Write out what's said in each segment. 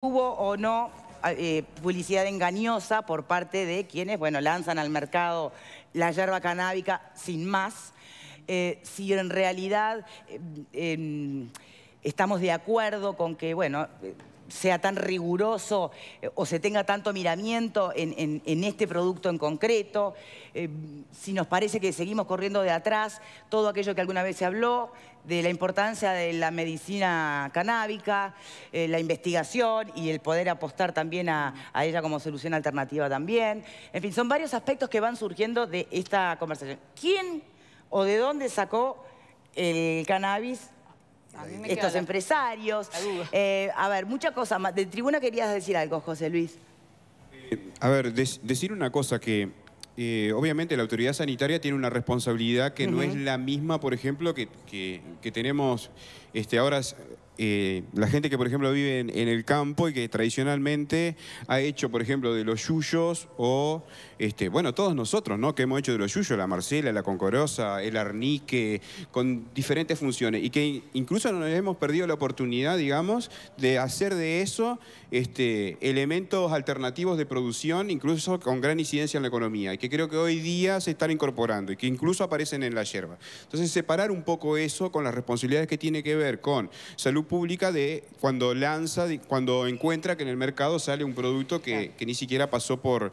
¿Hubo o no publicidad engañosa por parte de quienes, bueno, lanzan al mercado la yerba canábica sin más? Si en realidad estamos de acuerdo con que, bueno, sea tan riguroso o se tenga tanto miramiento en este producto en concreto, si nos parece que seguimos corriendo de atrás todo aquello que alguna vez se habló, de la importancia de la medicina canábica, la investigación y el poder apostar también a ella como solución alternativa también. En fin, son varios aspectos que van surgiendo de esta conversación. ¿Quién o de dónde sacó el cannabis? Estos empresarios. A ver, muchas cosas más. De tribuna querías decir algo, José Luis. A ver, decir una cosa que obviamente la autoridad sanitaria tiene una responsabilidad que no es la misma, por ejemplo, que tenemos ahora la gente que, por ejemplo, vive en el campo y que tradicionalmente ha hecho, por ejemplo, de los yuyos o, bueno, todos nosotros, ¿no? Que hemos hecho de los yuyos, la Marcela, la Concorosa, el arnique, con diferentes funciones y que incluso nos hemos perdido la oportunidad, digamos, de hacer de eso elementos alternativos de producción, incluso con gran incidencia en la economía, y que creo que hoy día se están incorporando y que incluso aparecen en la yerba. Entonces, separar un poco eso con las responsabilidades que tiene que ver con salud pública de cuando lanza, cuando encuentra que en el mercado sale un producto que ni siquiera pasó por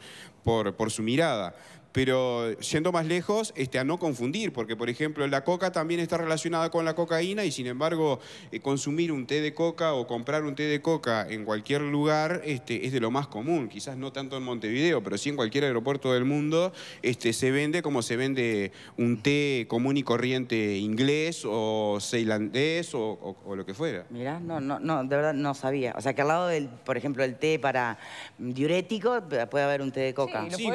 su mirada. Pero yendo más lejos, a no confundir, porque por ejemplo la coca también está relacionada con la cocaína y sin embargo consumir un té de coca o comprar un té de coca en cualquier lugar es de lo más común, quizás no tanto en Montevideo, pero sí en cualquier aeropuerto del mundo se vende como se vende un té común y corriente inglés o ceilandés o lo que fuera. Mirá, no, de verdad no sabía. O sea, que al lado del, por ejemplo, el té para diurético, puede haber un té de coca. Sí,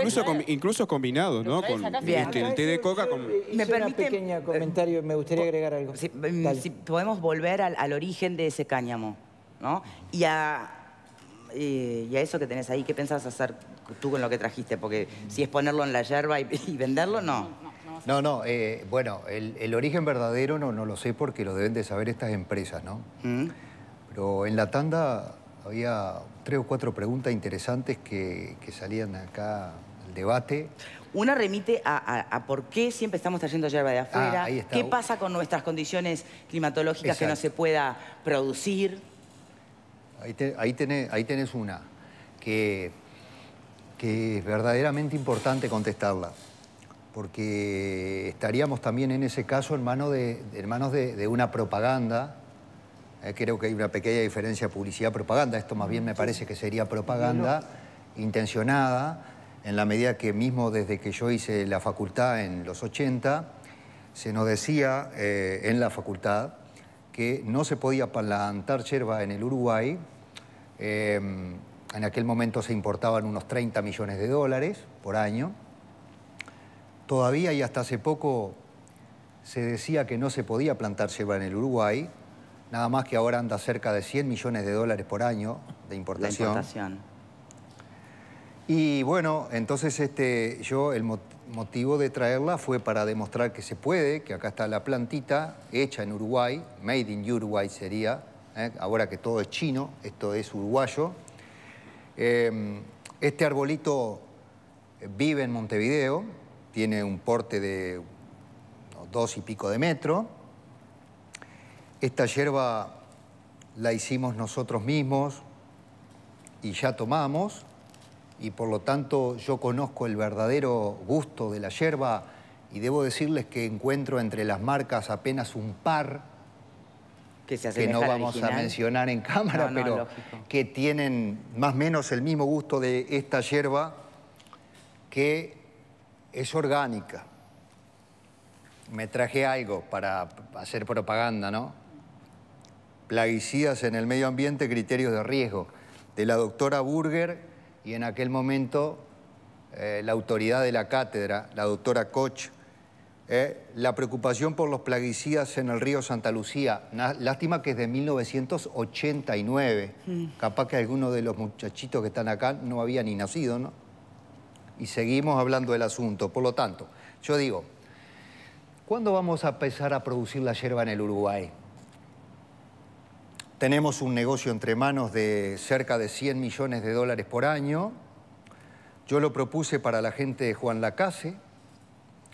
incluso combinado, ¿no? Con el té de coca. ¿Me permite un pequeño comentario? Me gustaría agregar algo. Si podemos volver al origen de ese cáñamo, ¿no? Y a eso que tenés ahí, ¿qué pensás hacer tú con lo que trajiste? Porque si es ponerlo en la yerba y venderlo, no. Bueno, el origen verdadero no lo sé porque lo deben de saber estas empresas, ¿no? Pero en la tanda había 3 o 4 preguntas interesantes que salían acá al debate. Una remite a por qué siempre estamos trayendo yerba de afuera, ahí está. qué pasa con nuestras condiciones climatológicas. Exacto. Que no se pueda producir. Ahí tenés una que es verdaderamente importante contestarla, porque estaríamos también en ese caso en manos de una propaganda. Creo que hay una pequeña diferencia publicidad-propaganda. Esto más bien me parece que sería propaganda intencionada, en la medida que mismo desde que yo hice la facultad en los 80, se nos decía en la facultad que no se podía plantar yerba en el Uruguay. En aquel momento se importaban unos 30 millones de dólares por año. Todavía y hasta hace poco se decía que no se podía plantar yerba en el Uruguay, nada más que ahora anda cerca de 100 millones de dólares por año de importación. La importación. Y bueno, entonces el motivo de traerla fue para demostrar que se puede, que acá está la plantita hecha en Uruguay, made in Uruguay sería, ahora que todo es chino, esto es uruguayo. Este arbolito vive en Montevideo, tiene un porte de 2 y pico de metro. Esta yerba la hicimos nosotros mismos y ya tomamos, y por lo tanto yo conozco el verdadero gusto de la yerba y debo decirles que encuentro entre las marcas apenas un par que no vamos a mencionar en cámara, pero lógico, que tienen más o menos el mismo gusto de esta yerba, que es orgánica. Me traje algo para hacer propaganda, ¿no? Plaguicidas en el medio ambiente, criterios de riesgo, de la doctora Burger y en aquel momento la autoridad de la cátedra, la doctora Koch. La preocupación por los plaguicidas en el río Santa Lucía. Lástima que es de 1989. Capaz que alguno de los muchachitos que están acá no había ni nacido, ¿no? Y seguimos hablando del asunto. Por lo tanto, yo digo, ¿cuándo vamos a empezar a producir la yerba en el Uruguay? Tenemos un negocio entre manos de cerca de 100 millones de dólares por año. Yo lo propuse para la gente de Juan Lacase,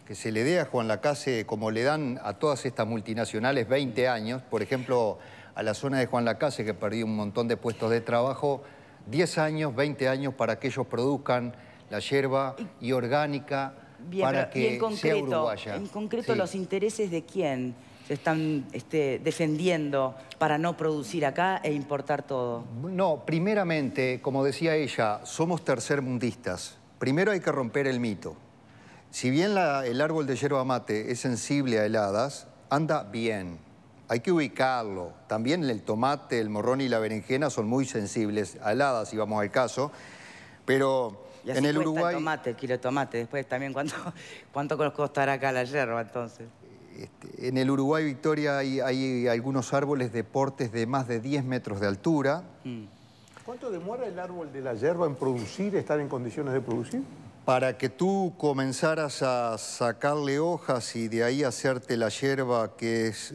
que se le dé a Juan Lacase, como le dan a todas estas multinacionales, 20 años. Por ejemplo, a la zona de Juan Lacase, que perdió un montón de puestos de trabajo, 10 años, 20 años para que ellos produzcan la yerba y orgánica para que sea uruguaya. En concreto, Sí. ¿los intereses de quién se están defendiendo para no producir acá e importar todo? No, primeramente, como decía ella, somos tercermundistas. Primero hay que romper el mito. Si bien el árbol de yerba mate es sensible a heladas, anda bien. Hay que ubicarlo. También el tomate, el morrón y la berenjena son muy sensibles a heladas, si vamos al caso. Pero Y así en el cuesta Uruguay... el kilo de tomate. Después también, ¿cuánto nos costará acá la yerba, entonces? En el Uruguay, Victoria, hay algunos árboles de portes de más de 10 metros de altura. ¿Cuánto demora el árbol de la yerba en producir, estar en condiciones de producir? Para que tú comenzaras a sacarle hojas y de ahí hacerte la yerba, que es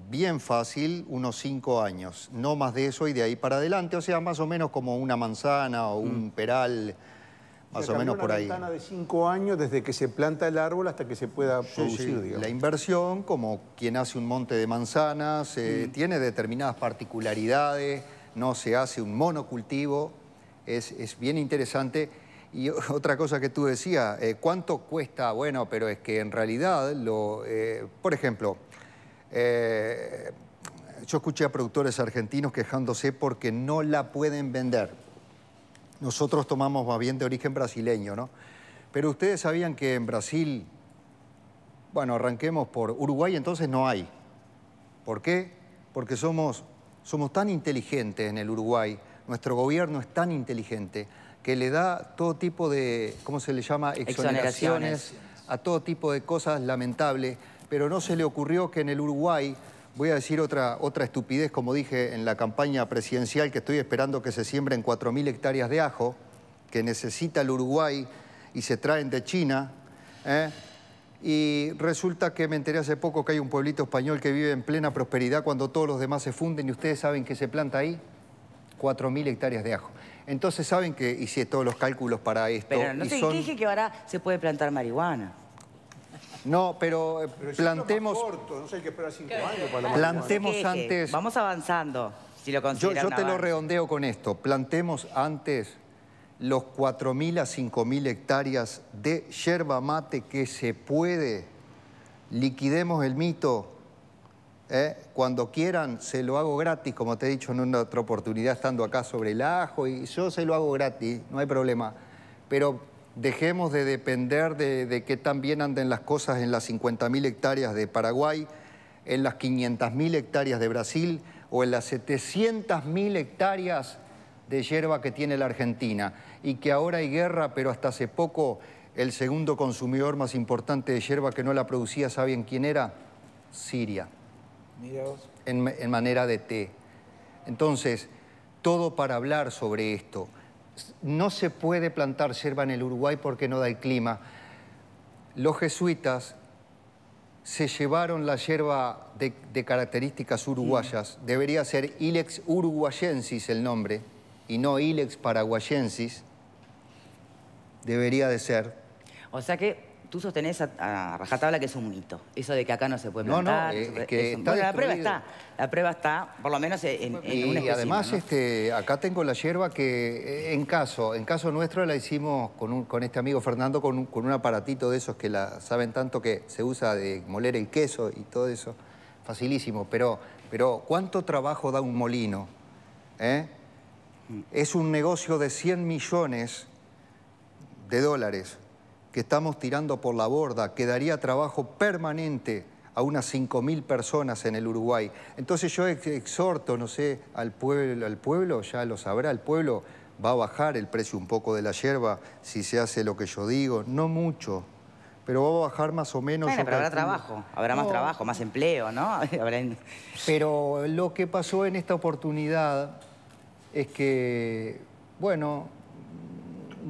bien fácil, unos 5 años. No más de eso y de ahí para adelante. O sea, más o menos como una manzana o un peral, más o menos por ahí. Una ventana de 5 años desde que se planta el árbol hasta que se pueda producir, digamos. La inversión, como quien hace un monte de manzanas, tiene determinadas particularidades, no se hace un monocultivo, es bien interesante. Y otra cosa que tú decías, ¿cuánto cuesta? Bueno, pero es que en realidad, por ejemplo, yo escuché a productores argentinos quejándose porque no la pueden vender. Nosotros tomamos más bien de origen brasileño, ¿no? Pero ustedes sabían que en Brasil, bueno, arranquemos por Uruguay, entonces no hay. ¿Por qué? Porque somos tan inteligentes en el Uruguay, nuestro gobierno es tan inteligente que le da todo tipo de, ¿cómo se le llama? Exoneraciones a todo tipo de cosas lamentables, pero no se le ocurrió que en el Uruguay, voy a decir otra estupidez, como dije en la campaña presidencial, que estoy esperando que se siembren 4.000 hectáreas de ajo, que necesita el Uruguay y se traen de China, y resulta que me enteré hace poco que hay un pueblito español que vive en plena prosperidad cuando todos los demás se funden, y ustedes saben que se planta ahí 4.000 hectáreas de ajo. Entonces saben que hice todos los cálculos para esto. Pero no sé, ¿qué dije que ahora se puede plantar marihuana? No, pero plantemos... Es más corto, no sé, hay que esperar 5 años para la Plantemos ¿Qué? antes... Vamos avanzando, si lo Yo consideran un te lo avance. redondeo con esto. Plantemos antes los 4.000 a 5.000 hectáreas de yerba mate que se puede. Liquidemos el mito. Cuando quieran, se lo hago gratis, como te he dicho en una otra oportunidad, estando acá sobre el ajo, y yo se lo hago gratis, no hay problema. Pero dejemos de depender de qué tan bien anden las cosas en las 50.000 hectáreas de Paraguay, en las 500.000 hectáreas de Brasil o en las 700.000 hectáreas de yerba que tiene la Argentina. Y que ahora hay guerra, pero hasta hace poco el segundo consumidor más importante de yerba que no la producía, ¿saben quién era? Siria. Mira vos. En manera de té. Entonces, todo para hablar sobre esto. No se puede plantar yerba en el Uruguay porque no da el clima. Los jesuitas se llevaron la yerba de características uruguayas. Debería ser Ilex uruguayensis el nombre y no Ilex paraguayensis. Debería de ser. O sea que tú sostenés a rajatabla que es un mito. Eso de que acá no se puede plantar. es que está bueno, la prueba destruido. está. La prueba está, por lo menos en un Y además, ¿no? acá tengo la yerba que en caso nuestro la hicimos con este amigo Fernando con un aparatito de esos que saben tanto que se usa de moler el queso y todo eso. Facilísimo, pero ¿cuánto trabajo da un molino? Es un negocio de 100 millones de dólares que estamos tirando por la borda, que daría trabajo permanente a unas 5.000 personas en el Uruguay. Entonces yo exhorto, no sé, al pueblo ya lo sabrá, el pueblo va a bajar el precio un poco de la yerba si se hace lo que yo digo, no mucho, pero va a bajar más o menos. Bueno, yo pero habrá calculo. trabajo, habrá más trabajo, más empleo, ¿no? Pero lo que pasó en esta oportunidad es que, bueno,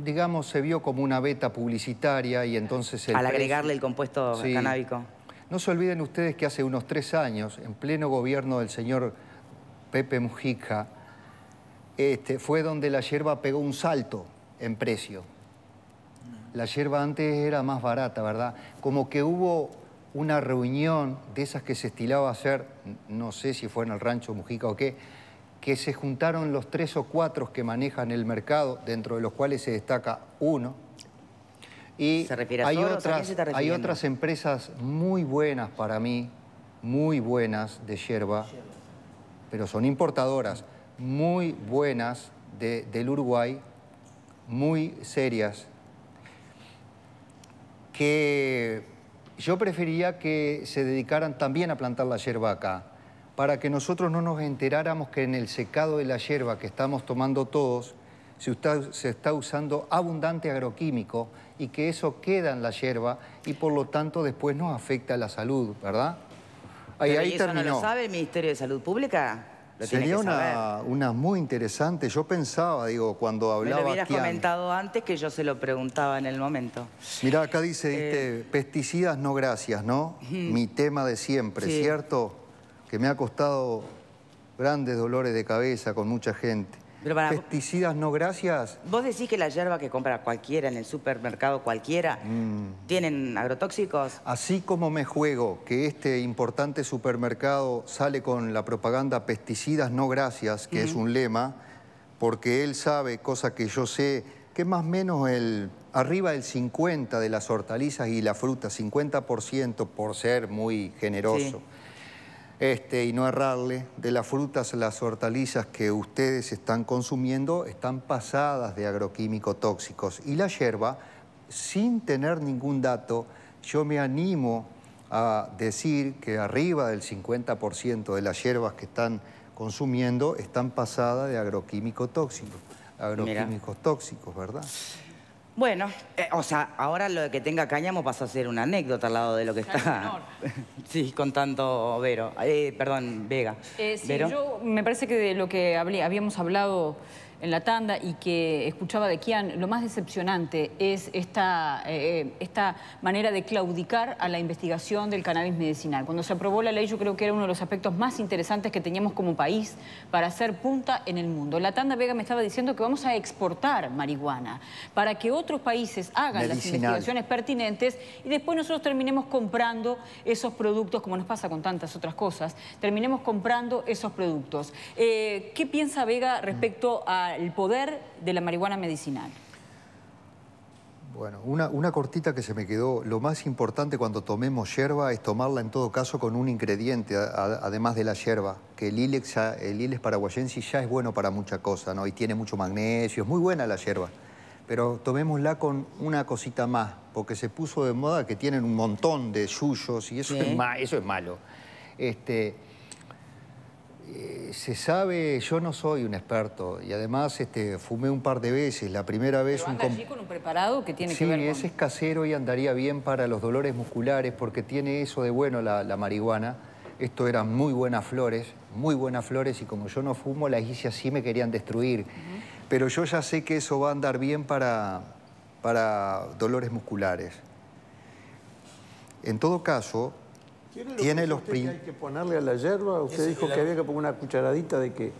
digamos, se vio como una beta publicitaria y entonces Al agregarle el compuesto Sí. canábico. No se olviden ustedes que hace unos 3 años, en pleno gobierno del señor Pepe Mujica, fue donde la yerba pegó un salto en precio. La yerba antes era más barata, ¿verdad? Como que hubo una reunión de esas que se estilaba hacer, no sé si fue en el Rancho Mujica o qué, que se juntaron los 3 o 4 que manejan el mercado, dentro de los cuales se destaca uno. Y ¿Se refiere a Soros? ¿A quién se está refiriendo? hay otras empresas muy buenas para mí, muy buenas de yerba, pero son importadoras, muy buenas del Uruguay, muy serias, que yo preferiría que se dedicaran también a plantar la yerba acá, para que nosotros no nos enteráramos que en el secado de la yerba que estamos tomando todos, se está usando abundante agroquímico y que eso queda en la yerba y por lo tanto después nos afecta a la salud, ¿verdad? ¿Y Ahí eso terminó. no lo sabe el Ministerio de Salud Pública? Lo tiene Sería que saber. una muy interesante. Yo pensaba, digo, cuando Me hablaba lo hubieras Kian. comentado antes que yo se lo preguntaba en el momento. Mirá, acá dice, ¿viste? Pesticidas no gracias, ¿no? Mi tema de siempre, Sí. ¿cierto? Que me ha costado grandes dolores de cabeza con mucha gente. Pero para- Pesticidas no gracias. ¿Vos decís que la yerba que compra cualquiera en el supermercado cualquiera tienen agrotóxicos? Así como me juego que este importante supermercado sale con la propaganda pesticidas no gracias, que es un lema, porque él sabe, cosa que yo sé, que más o menos arriba del 50% de las hortalizas y la fruta, 50% por ser muy generoso. Y no errarle, de las frutas, las hortalizas que ustedes están consumiendo están pasadas de agroquímicos tóxicos. Y la yerba, sin tener ningún dato, yo me animo a decir que arriba del 50% de las yerbas que están consumiendo están pasadas de agroquímicos tóxicos. Agroquímicos tóxicos, ¿verdad? Bueno, o sea, ahora lo de que tenga cáñamo pasa a ser una anécdota al lado de lo que está... Sí, contando Vero. Perdón, Vega. Sí, ¿Vero? yo me parece que de lo que habíamos hablado en la tanda y que escuchaba de Kian, lo más decepcionante es esta manera de claudicar a la investigación del cannabis medicinal. Cuando se aprobó la ley, yo creo que era uno de los aspectos más interesantes que teníamos como país para hacer punta en el mundo. La tanda Vega me estaba diciendo que vamos a exportar marihuana para que otros países hagan las investigaciones pertinentes y después nosotros terminemos comprando esos productos, como nos pasa con tantas otras cosas, terminemos comprando esos productos. ¿Qué piensa Vega respecto al poder de la marihuana medicinal? Bueno, una cortita que se me quedó. Lo más importante cuando tomemos yerba es tomarla en todo caso con un ingrediente, además de la yerba, que el Ilex paraguayensis ya es bueno para mucha cosa, ¿no? Y tiene mucho magnesio, es muy buena la yerba. Pero tomémosla con una cosita más, porque se puso de moda que tienen un montón de yuyos y eso, eso es malo. Se sabe, yo no soy un experto y además fumé un par de veces. La primera vez... Pero anda allí con un preparado que tiene que ver con... Sí, ese es casero y andaría bien para los dolores musculares porque tiene eso de bueno la marihuana. Esto eran muy buenas flores y como yo no fumo, las hice así, me querían destruir. Pero yo ya sé que eso va a andar bien para dolores musculares. En todo caso... ¿Tiene los que hay que ponerle a la yerba? Usted dijo que había que poner una cucharadita de que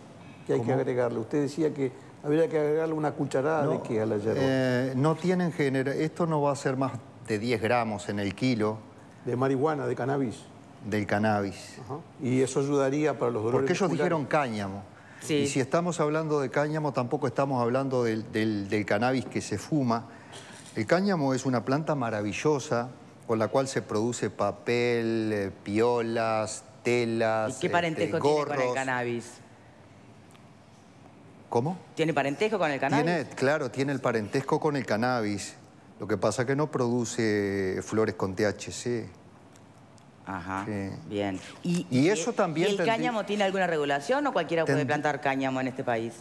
hay que agregarle. Usted decía que habría que agregarle una cucharada de qué a la yerba. No tienen género. Esto no va a ser más de 10 gramos en el kilo. De marihuana, de cannabis. Del cannabis. Ajá. Y eso ayudaría para los dolores Porque ellos musculares. dijeron cáñamo. Sí. Y si estamos hablando de cáñamo, tampoco estamos hablando del cannabis que se fuma. El cáñamo es una planta maravillosa con la cual se produce papel, piolas, telas, ¿Y qué parentesco gorros. tiene con el cannabis? ¿Cómo? ¿Tiene parentesco con el cannabis? Claro, tiene el parentesco con el cannabis. Lo que pasa es que no produce flores con THC. Ajá, Sí. bien. Y eso también ¿Y el cáñamo tiene alguna regulación o cualquiera puede plantar cáñamo en este país?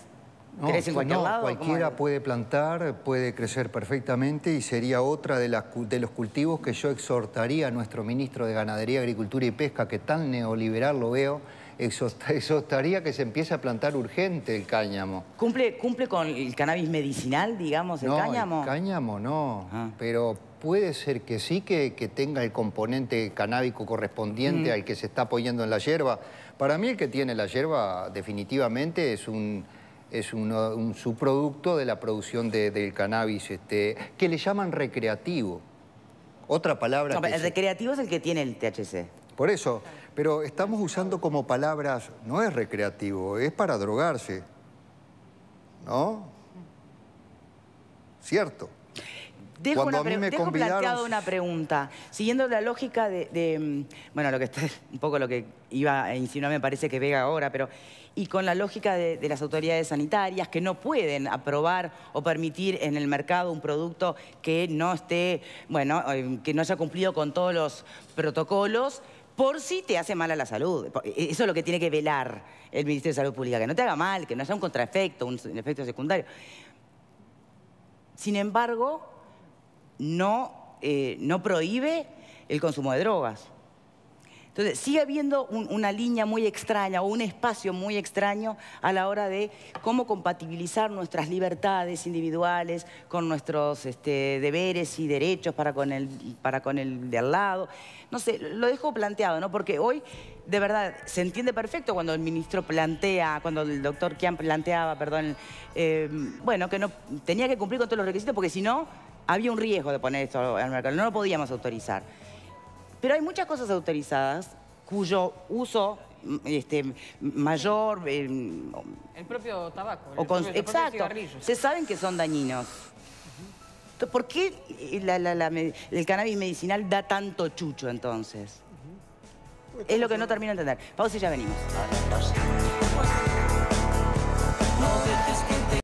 ¿Crece en cualquier lado? Cualquiera ¿Cómo es? puede plantar, puede crecer perfectamente y sería otra de los cultivos que yo exhortaría a nuestro ministro de Ganadería, Agricultura y Pesca, que tan neoliberal lo veo, exhortaría que se empiece a plantar urgente el cáñamo. ¿Cumple con el cannabis medicinal, digamos, el cáñamo? El cáñamo no, Ah. pero puede ser que sí, que tenga el componente canábico correspondiente al que se está apoyando en la yerba. Para mí el que tiene la yerba definitivamente es un subproducto de la producción del cannabis, que le llaman recreativo. Otra palabra No, el recreativo es el que tiene el THC. Por eso, pero estamos usando como palabras, no es recreativo, es para drogarse, ¿no? Cierto. Dejo planteado una pregunta. Siguiendo la lógica bueno, un poco lo que iba a insinuar me parece que Vega ahora, pero... Y con la lógica de las autoridades sanitarias que no pueden aprobar o permitir en el mercado un producto que no esté, bueno, que no haya cumplido con todos los protocolos, por si te hace mal a la salud. Eso es lo que tiene que velar el Ministerio de Salud Pública, que no te haga mal, que no haya un contraefecto, un efecto secundario. Sin embargo, no prohíbe el consumo de drogas. Entonces, sigue habiendo una línea muy extraña o un espacio muy extraño a la hora de cómo compatibilizar nuestras libertades individuales con nuestros deberes y derechos para con el de al lado. No sé, lo dejo planteado, ¿no? Porque hoy, de verdad, se entiende perfecto cuando el ministro plantea, cuando el doctor Kian planteaba, perdón, bueno, que no tenía que cumplir con todos los requisitos porque si no, había un riesgo de poner esto al mercado, no lo podíamos autorizar. Pero hay muchas cosas autorizadas cuyo uso mayor... el propio tabaco, exacto, cigarrillos. Se saben que son dañinos. Entonces, ¿por qué el cannabis medicinal da tanto chucho entonces? Es lo que no termino de entender. Pausa y ya venimos.